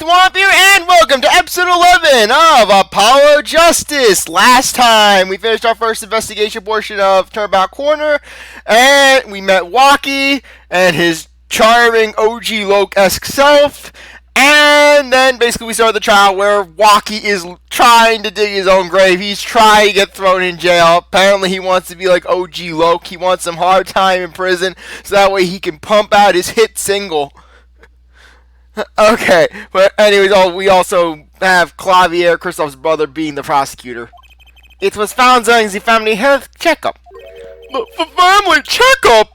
CzarThwomp here, and welcome to episode 11 of Apollo Justice. Last time, we finished our first investigation portion of Turnabout Corner, and we met Waki and his charming OG Loke-esque self, and then basically we started the trial where Waki is trying to dig his own grave. He's trying to get thrown in jail. Apparently he wants to be like OG Loke. He wants some hard time in prison, so that way he can pump out his hit single. Okay, but anyways, we also have Klavier, Kristoff's brother, being the prosecutor. It was found during the family health checkup. The family checkup?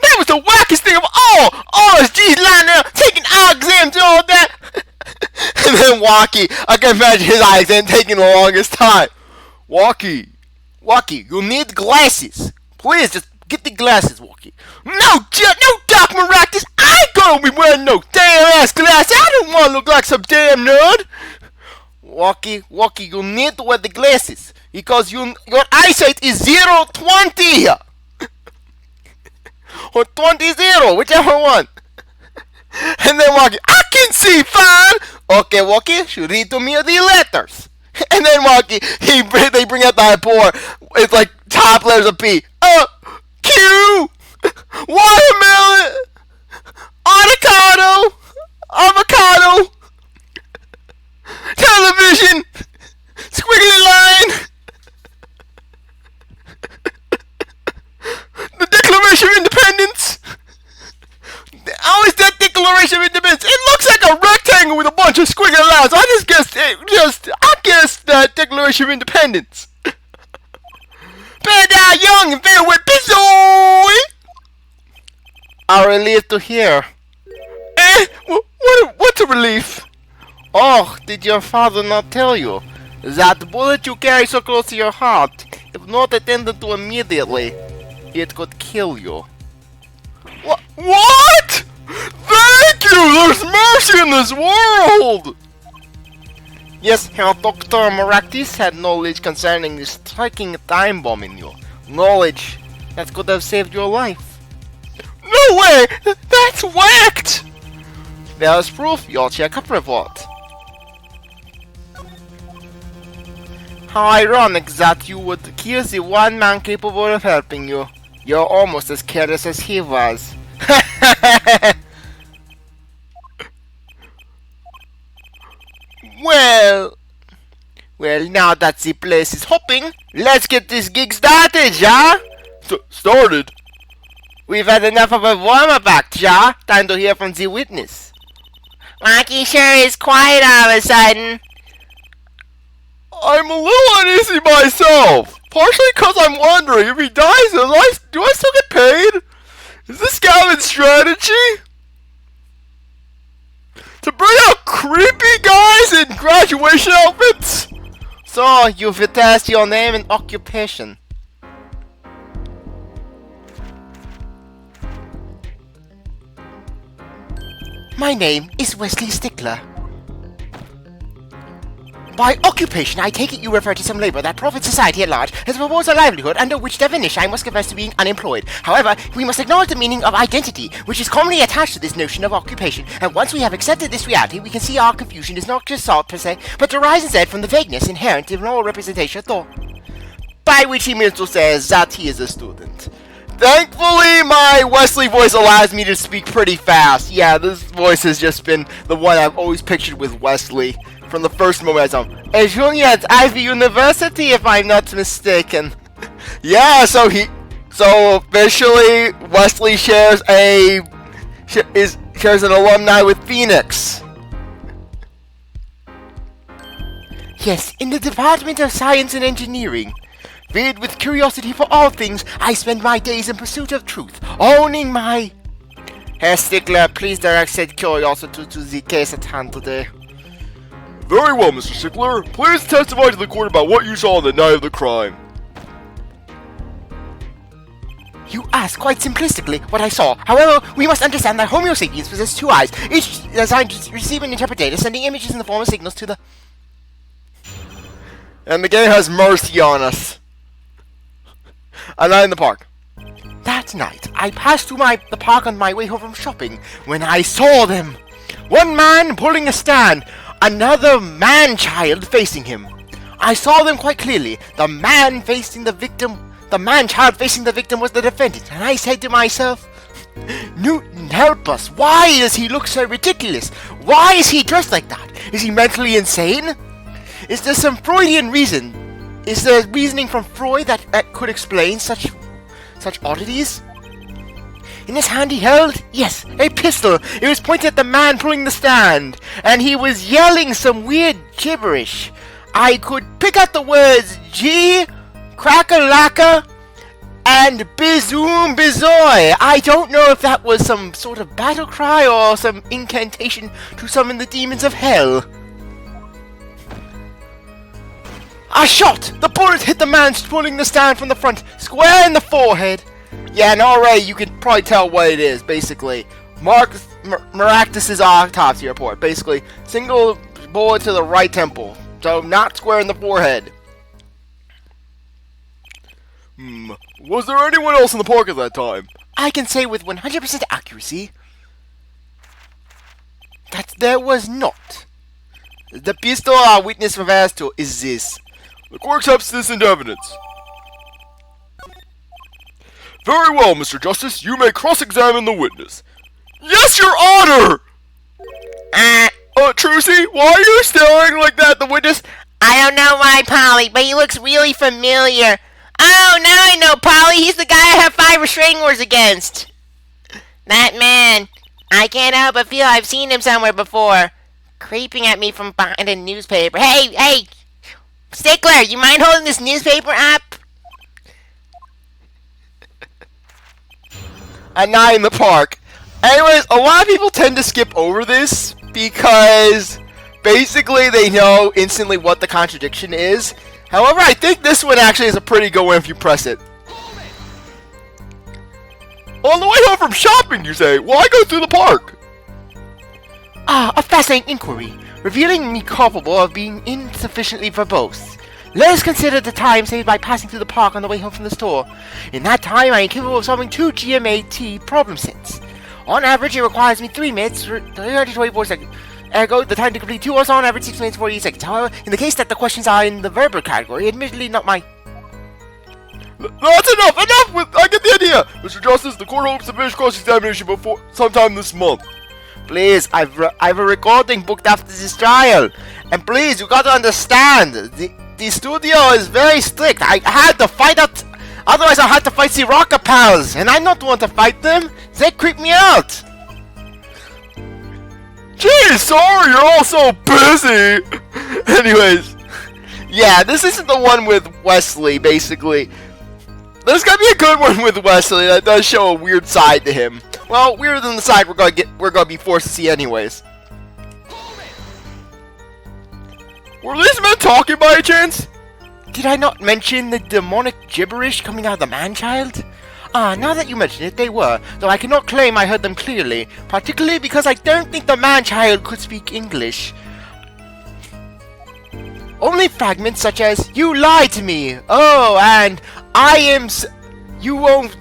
That was the wackest thing of all! All us G's lying there, taking eye exams and all that! And then Waki, I can imagine his eye exam taking the longest time. Waki, you need glasses. Please, just get the glasses, Waki. No, Doc Maractus, I ain't gonna be wearing no damn ass glasses. I don't want to look like some damn nerd. Waki, you need to wear the glasses because your eyesight is 0-20 or 20-0, whichever one. And then Waki, I can see fine. Okay, Waki, you read to me the letters. And then Waki, they bring out the report. It's like top letters of P. Q, watermelon, avocado, television, squiggly line, the Declaration of Independence. How is that Declaration of Independence? It looks like a rectangle with a bunch of squiggly lines. I guess that Declaration of Independence. Better die young and fair with Bizoy! A relief to hear. What's a relief? Oh, did your father not tell you? That bullet you carry so close to your heart, if not attended to immediately, it could kill you. What? Thank you! There's mercy in this world! Yes, Herr Dr. Maractus had knowledge concerning the striking time bomb in you. Knowledge that could have saved your life. No way! That's whacked! There's proof, your checkup report. How ironic that you would kill the one man capable of helping you. You're almost as careless as he was. Well, now that the place is hopping, let's get this gig started, ja? Started? We've had enough of a warm-up act, ja? Time to hear from the witness. Waki sure is quiet all of a sudden. I'm a little uneasy myself. Partially because I'm wondering if he dies, do I still get paid? Is this Gavin's strategy? To bring out creepy guys in graduation outfits? So, you've attached your name and occupation. My name is Westley Stickler. By occupation, I take it you refer to some labor that profits society at large as proposed a livelihood, under which definition I must confess to being unemployed. However, we must acknowledge the meaning of identity, which is commonly attached to this notion of occupation, and once we have accepted this reality, we can see our confusion is not just sought per se, but derives instead from the vagueness inherent in all representation of thought. By which he means to say that he is a student. Thankfully, my Westley voice allows me to speak pretty fast. Yeah, this voice has just been the one I've always pictured with Westley. From the first moment I saw him. A junior at Ivy University, if I'm not mistaken. Yeah, so officially Westley shares an alumni with Phoenix. Yes, in the Department of Science and Engineering. Filled with curiosity for all things, I spend my days in pursuit of truth, owning my... Herr Stickler, please direct said curiosity to the case at hand today. Very well, Mr. Stickler. Please testify to the court about what you saw on the night of the crime. You ask quite simplistically what I saw. However, we must understand that Homo sapiens possess two eyes, each designed to receive and interpret data, sending images in the form of signals to the... And the game has mercy on us. A night in the park. That night, I passed through the park on my way home from shopping when I saw them. One man pulling a stand, another man-child facing him. I saw them quite clearly. The man-child facing the victim was the defendant, and I said to myself, Newton, help us. Why does he look so ridiculous? Why is he dressed like that? Is he mentally insane? Is there some Freudian reason? Is there reasoning from Freud that could explain such oddities? In his hand he held, yes, a pistol. It was pointed at the man pulling the stand, and he was yelling some weird gibberish. I could pick out the words G, crack-a-lacka, and bizoom bizoy. I don't know if that was some sort of battle cry or some incantation to summon the demons of hell. I shot! The bullet hit the man pulling the stand from the front, square in the forehead. Yeah, and already you can probably tell what it is, basically. Maractus's autopsy report. Basically, single bullet to the right temple. So, not square in the forehead. Was there anyone else in the park at that time? I can say with 100% accuracy that there was not. The pistol our witness refers to is this. The court accepts this into evidence. Very well, Mr. Justice. You may cross-examine the witness. Yes, Your Honor! Trucy, why are you staring like that at the witness? I don't know why, Polly, but he looks really familiar. Oh, now I know, Polly. He's the guy I have 5 restraining orders against. That man. I can't help but feel I've seen him somewhere before. Creeping at me from behind a newspaper. Hey! Stickler, you mind holding this newspaper up? A night in the park. Anyways, a lot of people tend to skip over this because basically they know instantly what the contradiction is. However, I think this one actually is a pretty good one if you press it. On the way home from shopping, you say? Why go through the park? A fascinating inquiry, revealing me culpable of being insufficiently verbose. Let us consider the time saved by passing through the park on the way home from the store. In that time, I am capable of solving 2 GMAT problem sets. On average, it requires me 3 minutes, 30 to 24 seconds. Ergo, the time to complete 2 was on average 6 minutes 48 seconds. However, in the case that the questions are in the verbal category, admittedly not my... That's enough! I get the idea! Mr. Justice, the court hopes to finish cross-examination before sometime this month. Please, I've a recording booked after this trial. And please, you gotta understand, the studio is very strict. I had to fight out, otherwise I had to fight the Rocker Pals, and I don't want to fight them. They creep me out. Gee, sorry, you're all so busy. Anyways, yeah, this isn't the one with Westley, basically. There's gotta be a good one with Westley that does show a weird side to him. Well, weirder than the side we're gonna be forced to see anyways. Were these men talking by any chance? Did I not mention the demonic gibberish coming out of the man-child? Now that you mention it, they were, though I cannot claim I heard them clearly, particularly because I don't think the man-child could speak English. Only fragments such as, "You lied to me," "Oh," and "I am you won't..."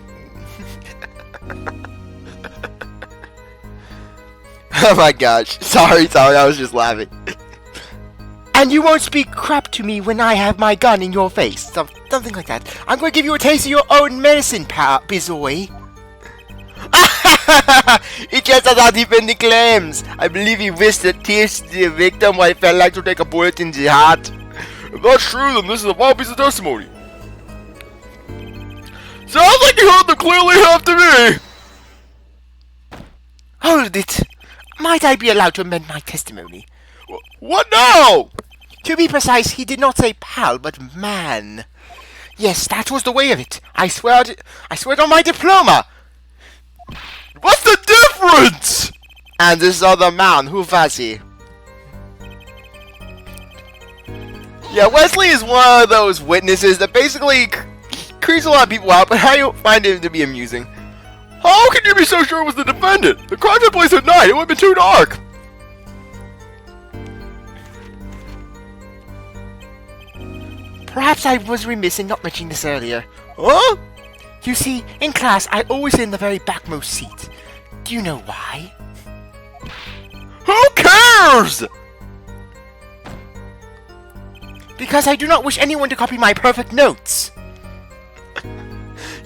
Oh my gosh, sorry, I was just laughing. "And you won't speak crap to me when I have my gun in your face." Something like that. "I'm going to give you a taste of your own medicine, Bizoy." He just has out defending claims. I believe he wished to teach the victim what it felt like to take a bullet in the heart. If that's true, then this is a wild piece of testimony. Sounds like you heard them clearly enough to me. Hold it. Might I be allowed to amend my testimony? What now? To be precise, he did not say pal, but man. Yes, that was the way of it. I swear it on my diploma. What's the difference? And this other man, who was he? Yeah, Westley is one of those witnesses that basically creeps a lot of people out, but I don't find him to be amusing. How can you be so sure it was the defendant? The crime took place at night. It would have been too dark. Perhaps I was remiss in not mentioning this earlier. Huh? You see, in class, I always sit in the very backmost seat. Do you know why? Who yours! Because I do not wish anyone to copy my perfect notes.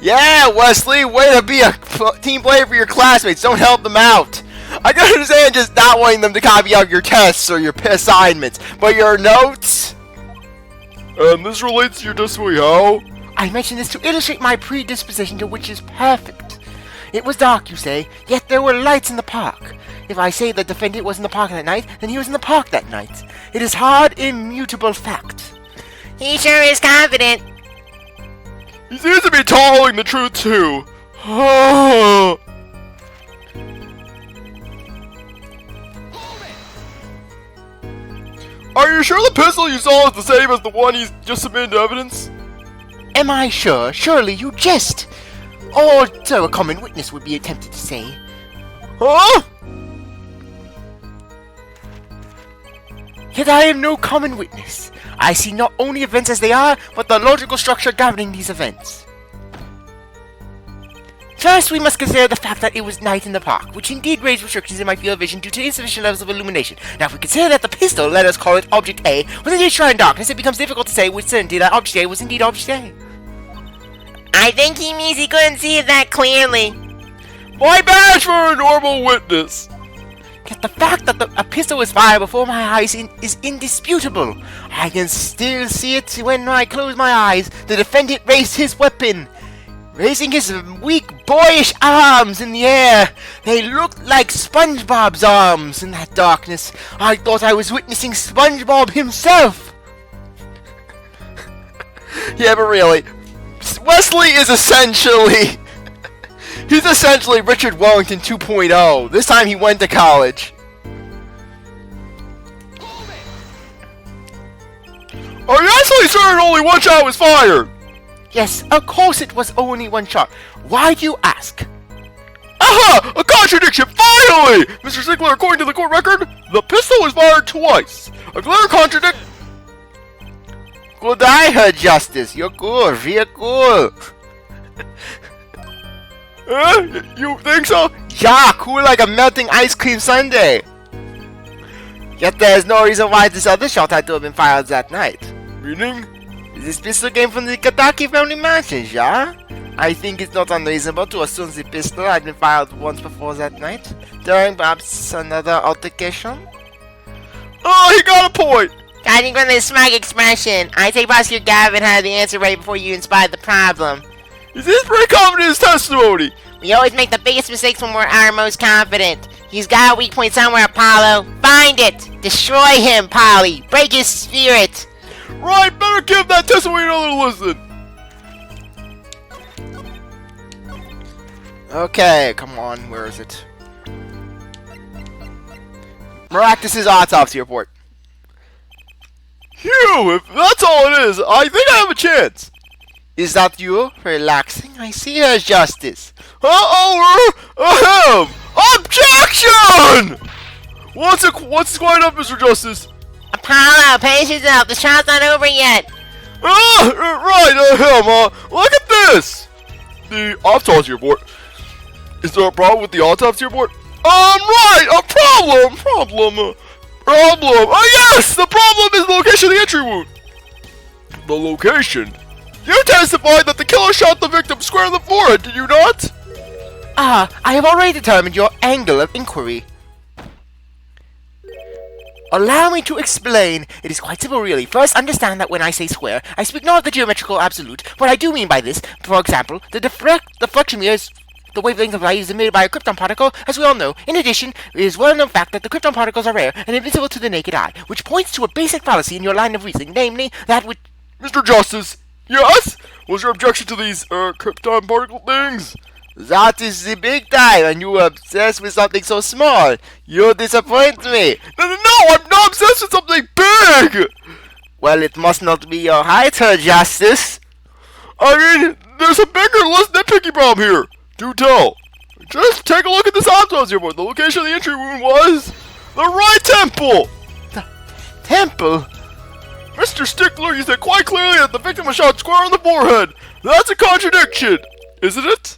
Yeah, Wesley, way to be a team player for your classmates. Don't help them out. I can understand just not wanting them to copy out your tests or your assignments, but your notes? And this relates to your testimony, how? I mention this to illustrate my predisposition to which is perfect. It was dark, you say, yet there were lights in the park. If I say the defendant was in the park that night, then he was in the park that night. It is hard, immutable fact. He sure is confident. He seems to be telling the truth, too. Oh. Are you sure the pistol you saw is the same as the one he's just submitted to evidence? Am I sure? Surely you jest. Or so a common witness would be tempted to say. Huh? Yet I am no common witness. I see not only events as they are, but the logical structure governing these events. First, we must consider the fact that it was night in the park, which indeed raised restrictions in my field of vision due to insufficient levels of illumination. Now, if we consider that the pistol, let us call it Object A, was indeed shrouded in darkness, it becomes difficult to say with certainty that Object A was indeed Object A. I think he means he couldn't see it that clearly. My badge for a normal witness. Yet the fact that a pistol was fired before my eyes is indisputable. I can still see it when I close my eyes. The defendant raised his weapon, raising his weak, boyish arms in the air. They looked like SpongeBob's arms in that darkness. I thought I was witnessing SpongeBob himself. Yeah, but really, Westley is essentially... He's essentially Richard Wellington 2.0. This time he went to college. Are you actually certain only one shot was fired? Yes, of course it was only one shot. Why do you ask? Aha! A contradiction! Finally! Mr. Ziegler, according to the court record, the pistol was fired twice. A clear contradiction. Good eye, Herr Justice. You're cool, real cool. You think so? Yeah, cool like a melting ice cream sundae. Yet there is no reason why this other shot had to have been fired that night. Meaning? This pistol came from the Kentucky family mansion, yeah? I think it's not unreasonable to assume the pistol had been fired once before that night, during perhaps another altercation. Oh, he got a point! Judging from this smug expression, I say Prosecutor Gavin had the answer right before you inspired the problem. He seems pretty confident in his testimony. We always make the biggest mistakes when we're our most confident. He's got a weak point somewhere, Apollo. Find it! Destroy him, Polly! Break his spirit! Right, better give that testimony another listen. Okay, come on, where is it? Miraculous autopsy report. Phew, if that's all it is, I think I have a chance. Is that you? Relaxing? I see Herr Justice. Ahem! Objection! What's going on, Mr. Justice? Apollo, pace yourself. The shot's not over yet. Right, look at this! The autopsy report. Is there a problem with the autopsy report? Right, a problem! Oh yes, the problem is the location of the entry wound. The location? You testified that the killer shot the victim square in the forehead, did you not? I have already determined your angle of inquiry. Allow me to explain. It is quite simple, really. First, understand that when I say square, I speak not of the geometrical absolute. What I do mean by this, for example, the deflection mirrors the wavelength of light is emitted by a krypton particle, as we all know. In addition, it is well-known fact that the krypton particles are rare and invisible to the naked eye, which points to a basic fallacy in your line of reasoning, namely, that which... Mr. Justice, yes? Was your objection to these, krypton particle things? That is the big time, and you are obsessed with something so small. You disappoint me. No, I'm not obsessed with something big! Well, it must not be your height, Herr Justice. I mean, there's a bigger, less nitpicky problem here. Do tell. Just take a look at this autopsy report. The location of the entry wound was the right temple. The temple? Mr. Stickler, you said quite clearly that the victim was shot square on the forehead. That's a contradiction, isn't it?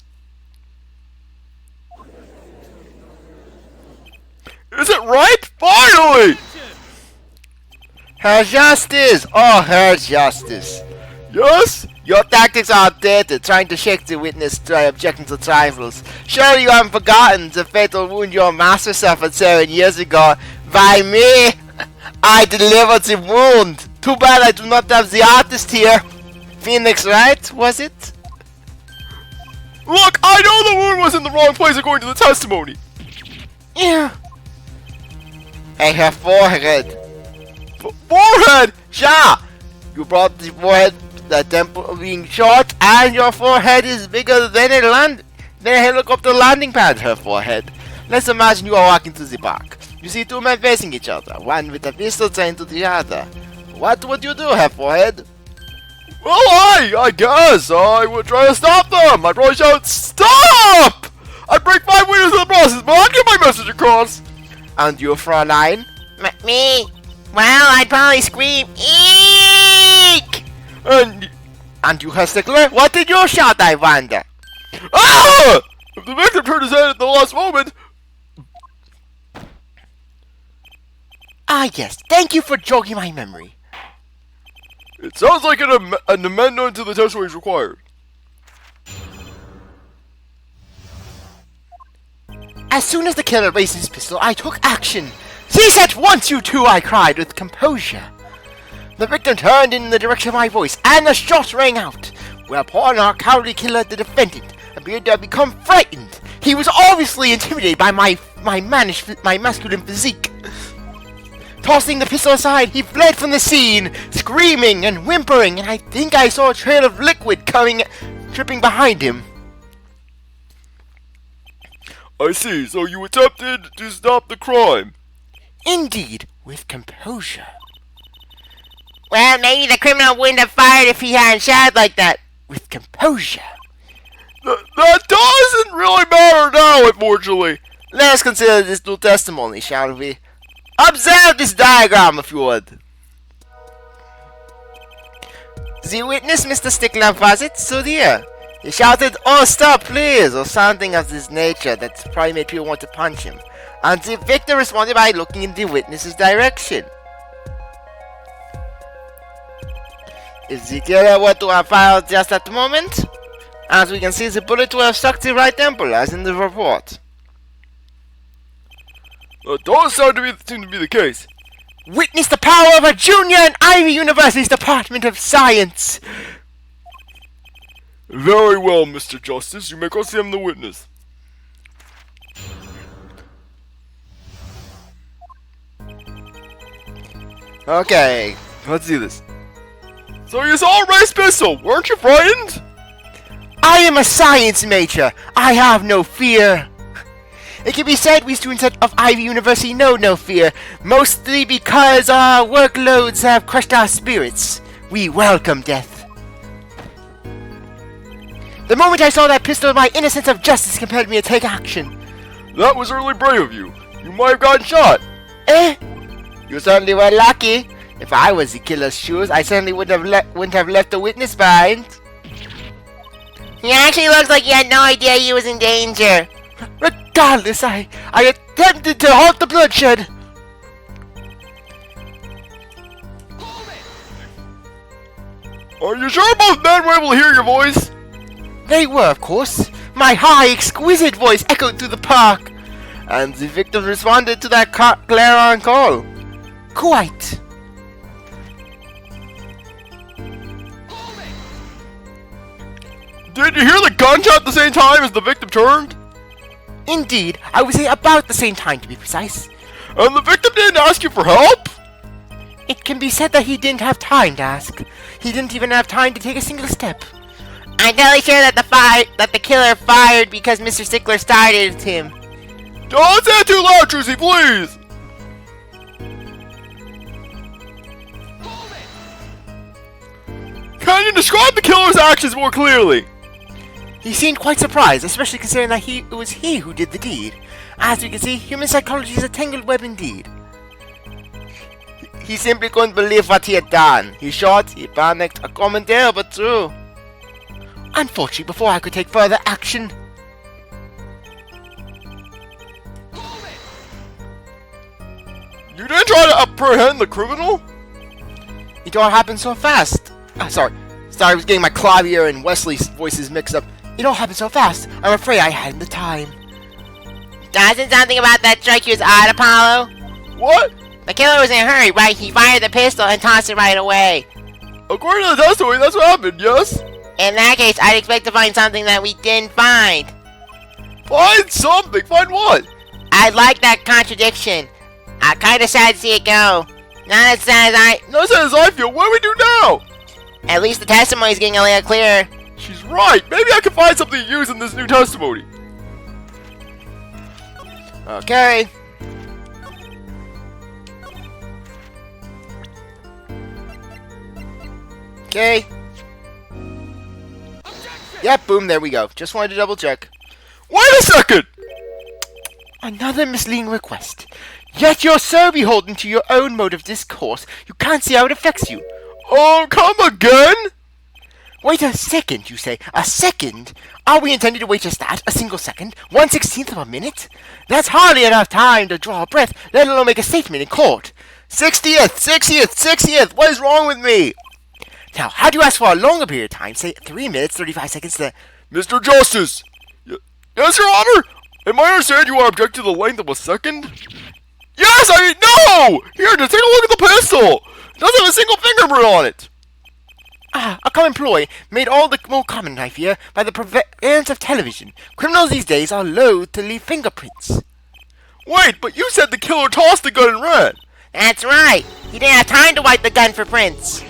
Is it ripe? Finally! Her Justice! Oh, Her Justice. Yes? Your tactics are outdated, trying to shake the witness by objecting to trifles. Surely you haven't forgotten the fatal wound your master suffered 7 years ago. By me, I delivered the wound. Too bad I do not have the artist here. Phoenix, right? Was it? Look, I know the wound was in the wrong place according to the testimony. Yeah. Hey, Herr Forehead. Forehead? Sure. You brought the forehead, the temple being short, and your forehead is bigger than a helicopter landing pad, Herr Forehead. Let's imagine you are walking through the park. You see two men facing each other, one with a pistol trained to the other. What would you do, Herr Forehead? Well, I guess I would try to stop them. I'd probably shout, "Stop!" I'd break 5 windows in the process, but I'd get my message across. And you, Fräulein? Me? Well, I'd probably scream, "Eek!" And you, Herr Stickler? What did you shout, I wonder? Ah! If the victim turned his head at the last moment. Ah, yes. Thank you for jogging my memory. It sounds like an amendment to the testimony is required. As soon as the killer raised his pistol, I took action. "Cease at once, you two!" I cried with composure. The victim turned in the direction of my voice, and the shot rang out. Whereupon our cowardly killer, the defendant, appeared to have become frightened. He was obviously intimidated by my masculine physique. Tossing the pistol aside, he fled from the scene, screaming and whimpering, and I think I saw a trail of liquid dripping behind him. I see, so you attempted to stop the crime. Indeed, with composure. Well, maybe the criminal wouldn't have fired if he hadn't shouted like that. With composure. That doesn't really matter now, unfortunately. Let us consider this new testimony, shall we? Observe this diagram, if you would. The witness, Mr. Stickler, was it? So there. He shouted, "Oh, stop, please," or something of this nature that probably made people want to punch him. And the victim responded by looking in the witness's direction. If the killer were to have fired just at the moment, as we can see, the bullet would have struck the right temple, as in the report. That does seem to be the case. Witness the power of a junior in Ivy University's Department of Science! Very well, Mr. Justice. You may cross-examine the witness. Okay, let's do this. So you saw a raised pistol. Weren't you frightened? I am a science major. I have no fear. It can be said we students of Ivy University know no fear, mostly because our workloads have crushed our spirits. We welcome death. The moment I saw that pistol, my innocence of justice compelled me to take action. That was really brave of you. You might have gotten shot. Eh? You certainly were lucky. If I was the killer's shoes, I certainly wouldn't have left the witness behind. He actually looks like he had no idea he was in danger. Regardless, I attempted to halt the bloodshed. Are you sure both men were able to hear your voice? They were, of course. My high, exquisite voice echoed through the park, and the victim responded to that clarion call. Quite. Did you hear the gunshot at the same time as the victim turned? Indeed, I would say about the same time to be precise. And the victim didn't ask you for help? It can be said that he didn't have time to ask. He didn't even have time to take a single step. I'm totally sure that the killer fired because Mr. Stickler started him. Don't say it too loud, Trucy, please! Can you describe the killer's actions more clearly? He seemed quite surprised, especially considering that it was he who did the deed. As we can see, human psychology is a tangled web indeed. He simply couldn't believe what he had done. He shot, he panicked, a common tale but true. Unfortunately, before I could take further action, You didn't try to apprehend the criminal? It all happened so fast. Sorry, I was getting my Klavier and Wesley's voices mixed up. It all happened so fast. I'm afraid I hadn't the time. Doesn't something about that strike you as odd, Apollo? What? The killer was in a hurry, right? He fired the pistol and tossed it right away. According to the testimony, that's what happened, yes? In that case, I'd expect to find something that we didn't find. Find something? Find what? I like that contradiction. I'm kinda sad to see it go. Not as sad as I feel. What do we do now? At least the testimony's getting a little clearer. She's right. Maybe I can find something to use in this new testimony. Okay. Okay. Yep, boom, there we go. Just wanted to double check. Wait a second! Another misleading request. Yet you're so beholden to your own mode of discourse, you can't see how it affects you. Oh, come again? Wait a second, you say. A second? Are we intended to wait just that? A single second? 1/16th of a minute? That's hardly enough time to draw a breath, let alone make a statement in court. 60th! What is wrong with me? Now, how do you ask for a longer period of time? Say 3 minutes, 35 seconds to... Mr. Justice! Yes, Your Honor? Am I understand you are object to the length of a second? Yes, no! Here, just take a look at the pistol! It doesn't have a single fingerprint on it! A common ploy made all the more common, I fear, by the prevalence of television. Criminals these days are loath to leave fingerprints. Wait, but you said the killer tossed the gun and ran! That's right. He didn't have time to wipe the gun for prints.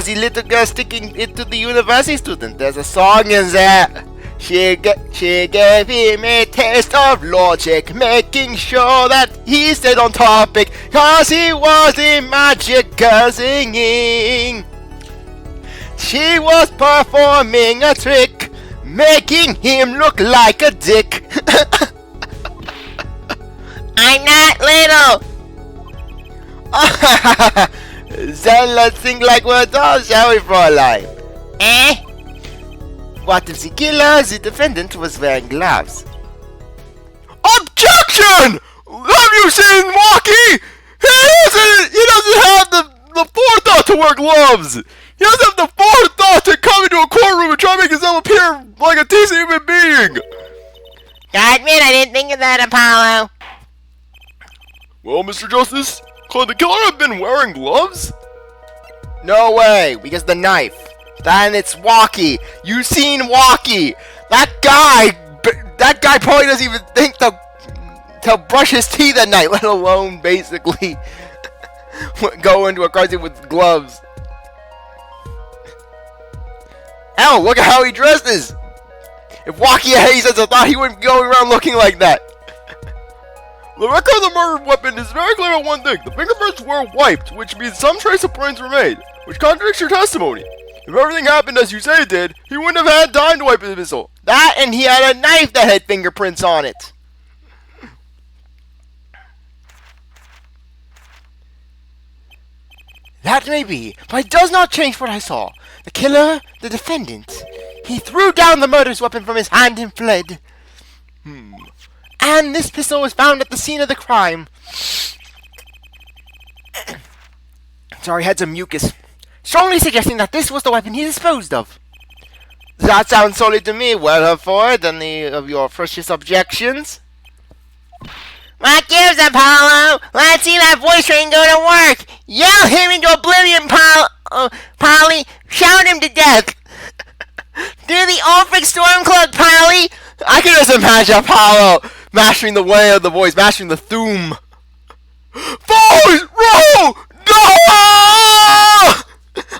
The little girl sticking it to the university student. There's a song in there. She gave him a taste of logic, making sure that he stayed on topic, cause he was a magic girl singing. She was performing a trick, making him look like a dick. I'm not little. Then let's sing like we're dolls, shall we, Fräulein? Eh? What if the killer, the defendant, was wearing gloves? Objection! Have you seen Walkie? He doesn't have the forethought to wear gloves! He doesn't have the forethought to come into a courtroom and try to make himself appear like a decent human being! I admit I didn't think of that, Apollo. Well, Mr. Justice, could the killer have been wearing gloves? No way, because the knife. Then it's Walkie. You seen Walkie? That guy probably doesn't even think to brush his teeth at night, let alone basically go into a car scene with gloves. Hell, look at how he dresses. If Walkie had any sense of thought, he wouldn't be going around looking like that. The record of the murder weapon is very clear on one thing. The fingerprints were wiped, which means some trace of prints were made, which contradicts your testimony. If everything happened as you say it did, he wouldn't have had time to wipe his pistol. That, and he had a knife that had fingerprints on it. That may be, but it does not change what I saw. The killer, the defendant, he threw down the murderous weapon from his hand and fled. And this pistol was found at the scene of the crime. Sorry, I had some mucus. Strongly suggesting that this was the weapon he disposed of. That sounds solid to me. Well, Herr Forehead, any of your freshest objections? What gives, Apollo? Let's see that voice train go to work. Yell him into oblivion, Polly. Shout him to death. Do the Ulfric Stormcloak, Polly. I can just imagine Apollo mastering the way of the voice, mastering the thum. Boys, roll! No!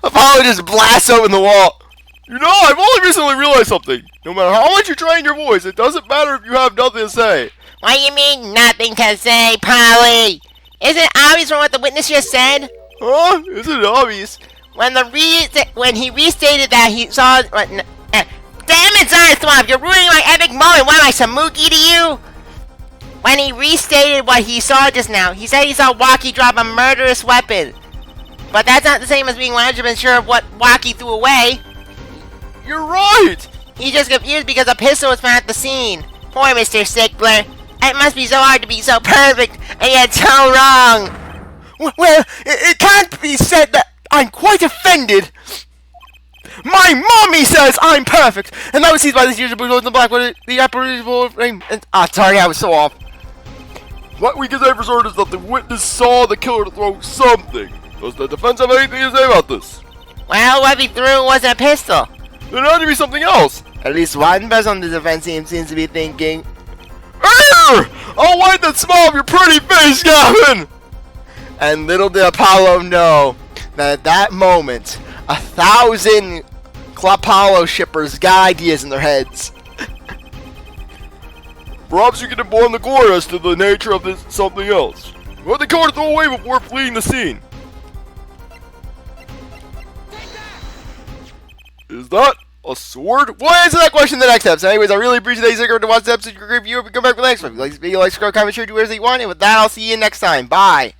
Apollo just blasts open the wall. You know, I've only recently realized something. No matter how much you train your voice, it doesn't matter if you have nothing to say. What do you mean, nothing to say, Polly? Isn't it obvious from what the witness just said? Huh? Isn't it obvious? When he restated that he saw... damn it, CzarThwomp, you're ruining my epic moment. What am I, some mookie to you? When he restated what he saw just now, he said he saw Walkie drop a murderous weapon. But that's not the same as being 100% sure of what Walkie threw away. You're right! He's just confused because a pistol was found at the scene. Poor Mr. Stickler. It must be so hard to be so perfect, and yet so wrong. Well, it can't be said that I'm quite offended. My mommy says I'm perfect, and that was seized by this usual blue and the black one, the apparitional frame. And sorry, I was so off. What we can say for certain is that the witness saw the killer throw something. Does the defense have anything to say about this? Well, what he threw was a pistol. It had to be something else. At least one person on the defense team seems to be thinking, Arr! I'll wipe that smile off your pretty face, Gavin! and little did Apollo know that at that moment, 1,000 Apollo shippers got ideas in their heads. Perhaps you can inform the court as to the nature of this something else. What the killer throw away before fleeing the scene? Is that a sword? We'll answer that question in the next episode. Anyways, I really appreciate that you stick around to watch the episode. Review. We come back for the next one. If you like, subscribe, comment, share, do whatever you want. And with that, I'll see you next time. Bye.